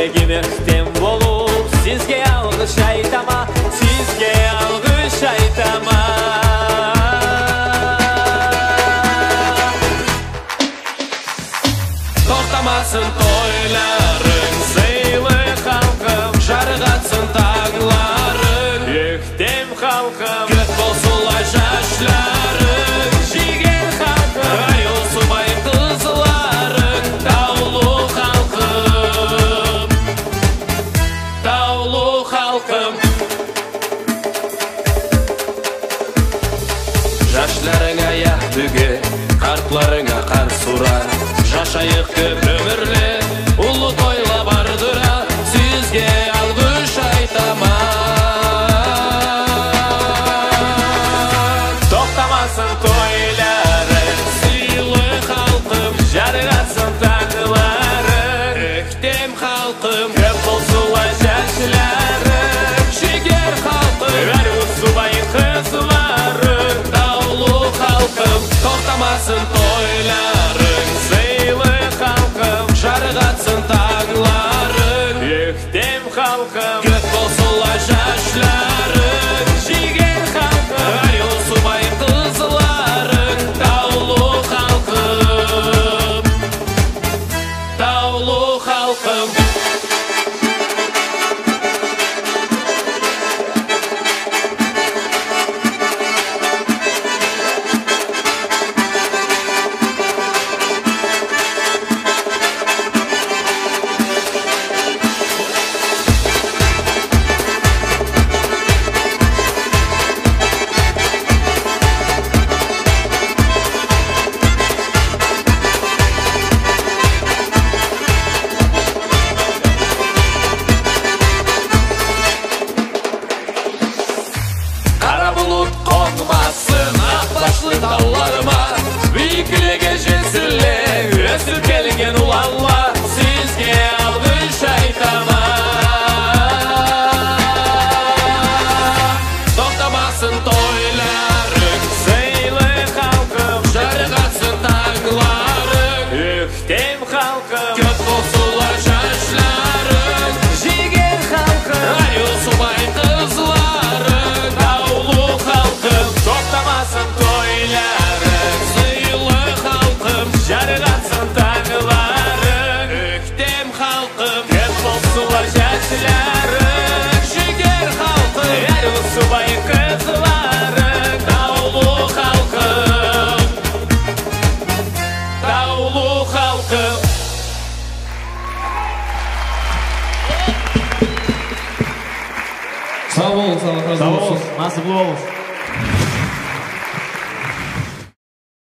тілегім ектем болу, сізге алғыш айтама, сізге алғыш айтама. Тоқтамасын тойларың, сыйлы халқым, жарығатсын таңларың, ектем халқым, көк болсылай шашларың, жеген халқым, аюсымай қызларың, таулы халқым, таулы халқым. Жашларыңа ях бүге, қартларыңа қар сұра, жашайық көп өмірлі, ұлы тойла бардыра, сізге алғыш айтама. Тоқтамасын тойларың, сыйлы халқым, жарығатсын таңларың, ектем халқым, көп болсылай шашларың, жігер халқым, әрі субайын қызларың, таулы халқым. Тоқтамасын тойларың, жарығатсын таңларың, ектем халқым, көк болсылай шашларың, жеген халқым, аю субай қызларың, таулы халқым, таулы халқым. Қонмасын ақбашлы тауларыма, биікіліге жетсіле, өсіп келген ұлалла, сізге алғыш айтама. Тоқтамасын тойларың, сыйлы халқым, жарығатсын таңларың, ектем халқым, көк болсылай шашларың, жеген халқым, аю субай қызларың, таулы халқым. Тоқтамасын тойларың, сыйлы халқым, жарығатсын таңларың, ектем халқым, көк болсылай шашларың, жігер халқым, әрі субай қызларың, таулы халқым, таулы халқым. Sağ olun, sağ olun. Sağ olun. Nasıl bu olsun?